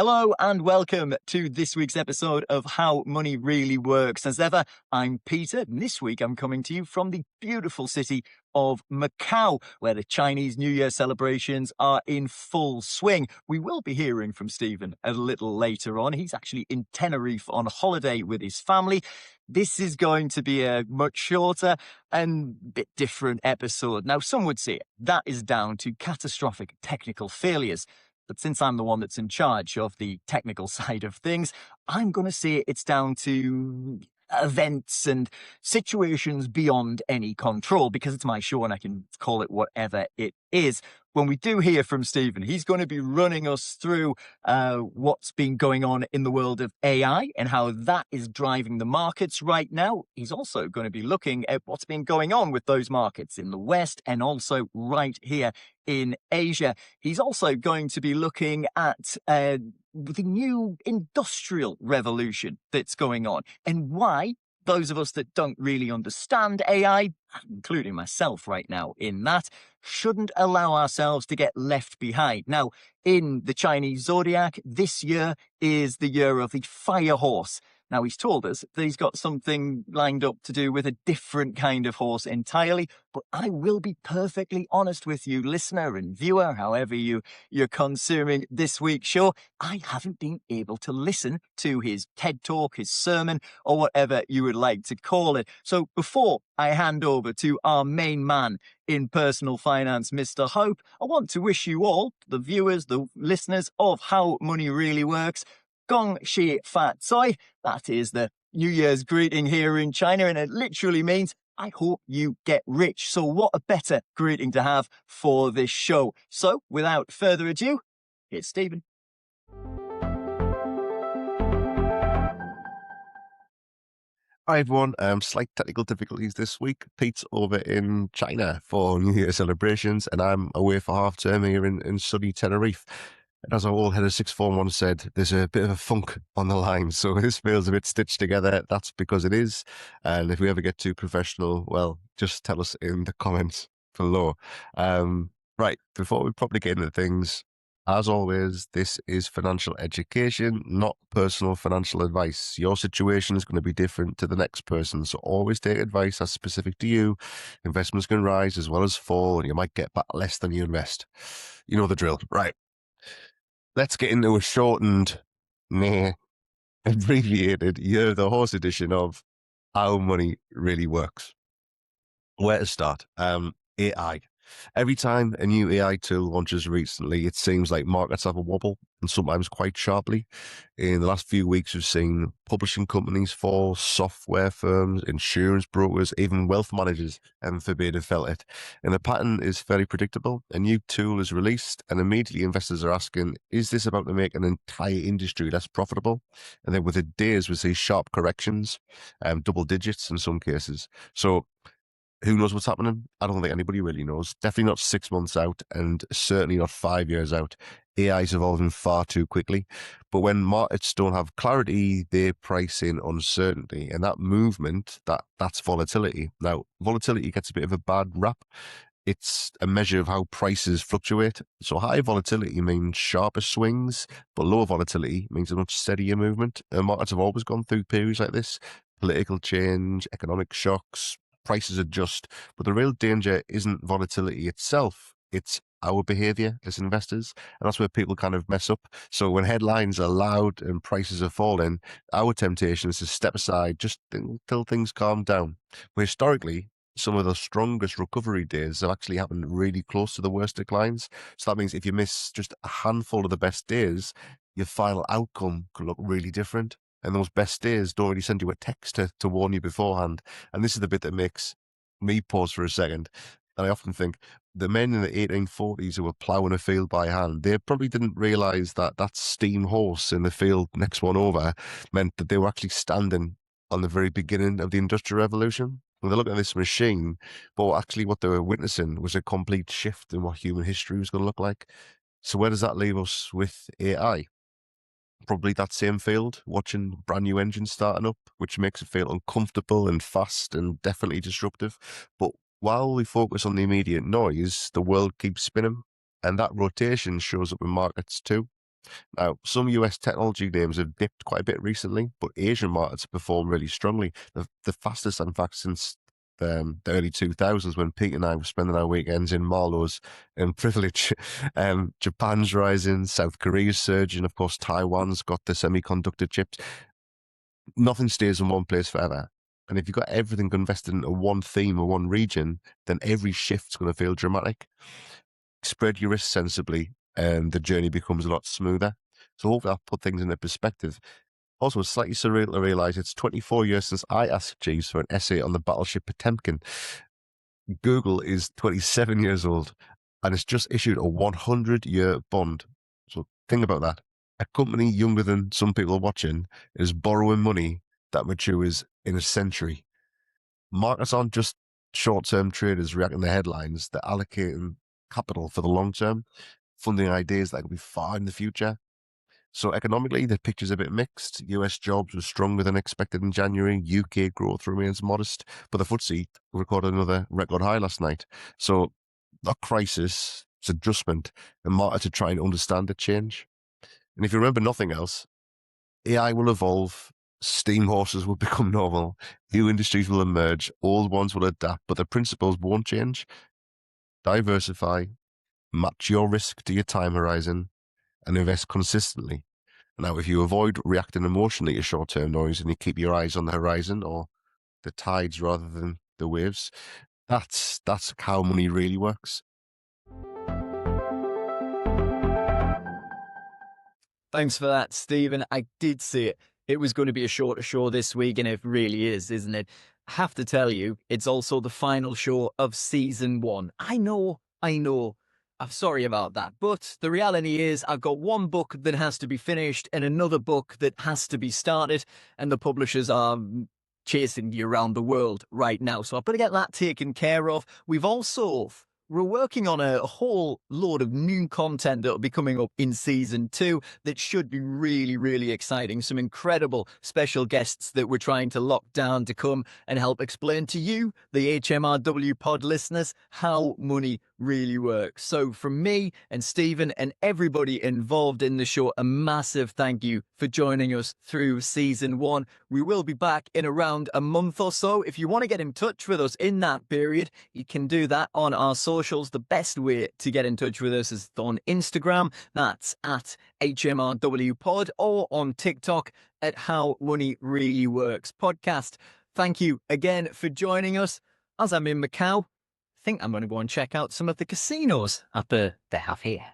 Hello and welcome to this week's episode of How Money Really Works. As ever, I'm Peter, and this week I'm coming to you from the beautiful city of Macau, where the Chinese New Year celebrations are in full swing. We will be hearing from Stephen a little later on. He's actually in Tenerife on holiday with his family. This is going to be a much shorter and bit different episode. Now, some would say that is down to catastrophic technical failures. But since I'm the one that's in charge of the technical side of things, I'm going to say it's down to events and situations beyond any control, because it's my show and I can call it whatever it is. When we do hear from Stephen, he's going to be running us through what's been going on in the world of AI and how that is driving the markets right now. He's also going to be looking at what's been going on with those markets in the West and also right here in Asia. He's also going to be looking at the new industrial revolution that's going on and why those of us that don't really understand AI, including myself right now in that, shouldn't allow ourselves to get left behind. Now, in the Chinese zodiac, this year is the year of the fire horse. Now, he's told us that he's got something lined up to do with a different kind of horse entirely, but I will be perfectly honest with you, listener and viewer, however you're consuming this week's show. I haven't been able to listen to his TED Talk, his sermon, or whatever you would like to call it. So before I hand over to our main man in personal finance, Mr. Hope, I want to wish you all, the viewers, the listeners of How Money Really Works, Gong Xi Fa Cai. That is the New Year's greeting here in China, and it literally means I hope you get rich. So what a better greeting to have for this show. So without further ado, here's Stephen. Hi everyone, slight technical difficulties this week. Pete's over in China for New Year celebrations and I'm away for half term here in sunny Tenerife. And as our old head of sixth form once said, there's a bit of a funk on the line, so this feels a bit stitched together. That's because it is. And if we ever get too professional, well, just tell us in the comments below. Right, before we properly get into things, as always, this is financial education, not personal financial advice. Your situation is going to be different to the next person, so always take advice that's specific to you. Investments can rise as well as fall, and you might get back less than you invest. You know the drill. Right. Let's get into a shortened, abbreviated Year of the Horse edition of How Money Really Works. Where to start? AI. Every time a new AI tool launches recently, it seems like markets have a wobble, and sometimes quite sharply. In the last few weeks, we've seen publishing companies fall, software firms, insurance brokers, even wealth managers, and forbid have felt it. And the pattern is fairly predictable. A new tool is released, and immediately investors are asking, is this about to make an entire industry less profitable? And then within days, we see sharp corrections, double digits in some cases. So who knows what's happening? I don't think anybody really knows. Definitely not 6 months out and certainly not 5 years out. AI is evolving far too quickly. But when markets don't have clarity, they price in uncertainty. And that movement, that's volatility. Now, volatility gets a bit of a bad rap. It's a measure of how prices fluctuate. So high volatility means sharper swings, but lower volatility means a much steadier movement. And markets have always gone through periods like this. Political change, economic shocks, prices adjust, but the real danger isn't volatility itself, it's our behavior as investors, and that's where people kind of mess up. So when headlines are loud and prices are falling, our temptation is to step aside just until things calm down. But historically, some of the strongest recovery days have actually happened really close to the worst declines. So that means if you miss just a handful of the best days, your final outcome could look really different. And those best days don't really send you a text to warn you beforehand. And this is the bit that makes me pause for a second. And I often think the men in the 1840s who were ploughing a field by hand, they probably didn't realize that that steam horse in the field next one over meant that they were actually standing on the very beginning of the Industrial Revolution. When they look at this machine, but actually what they were witnessing was a complete shift in what human history was going to look like. So where does that leave us with AI? Probably that same field, watching brand new engines starting up, which makes it feel uncomfortable and fast and definitely disruptive. But while we focus on the immediate noise, the world keeps spinning, and that rotation shows up in markets too. Now, some US technology names have dipped quite a bit recently, but Asian markets have performed really strongly. The fastest, in fact, since the early 2000s, when Pete and I were spending our weekends in Marlowe's and privilege. Japan's rising, South Korea's surging, of course, Taiwan's got the semiconductor chips. Nothing stays in one place forever. And if you've got everything invested into one theme or one region, then every shift's going to feel dramatic. Spread your risk sensibly, and the journey becomes a lot smoother. So hopefully that put things into perspective. Also, it's slightly surreal to realize it's 24 years since I asked Jeeves for an essay on the battleship Potemkin. Google is 27 years old and it's just issued a 100-year bond. So think about that. A company younger than some people watching is borrowing money that matures in a century. Markets aren't just short-term traders reacting to headlines. They're allocating capital for the long term, funding ideas that could be far in the future. So economically, the picture's a bit mixed. US jobs were stronger than expected in January. UK growth remains modest, but the FTSE recorded another record high last night. So not crisis, it's adjustment, and markets are trying to understand the change. And if you remember nothing else, AI will evolve, steam horses will become normal, new industries will emerge, old ones will adapt, but the principles won't change. Diversify, match your risk to your time horizon, and invest consistently. Now, if you avoid reacting emotionally to short-term noise and you keep your eyes on the horizon or the tides rather than the waves, that's how money really works. Thanks for that, Stephen. I did see it. It was going to be a shorter show this week, and it really is, isn't it? I have to tell you, it's also the final show of season 1. I know. I'm sorry about that. But the reality is, I've got one book that has to be finished and another book that has to be started, and the publishers are chasing you around the world right now. So I've got to get that taken care of. We're working on a whole load of new content that will be coming up in season 2 that should be really, really exciting. Some incredible special guests that we're trying to lock down to come and help explain to you, the HMRW pod listeners, how money really works. So from me and Stephen and everybody involved in the show, a massive thank you for joining us through season 1. We will be back in around a month or so. If you want to get in touch with us in that period, you can do that on our socials. The best way to get in touch with us is on Instagram. That's at HMRWpod, or on TikTok at How Money Really Works Podcast. Thank you again for joining us. As I'm in Macau, I think I'm going to go and check out some of the casinos up they have here.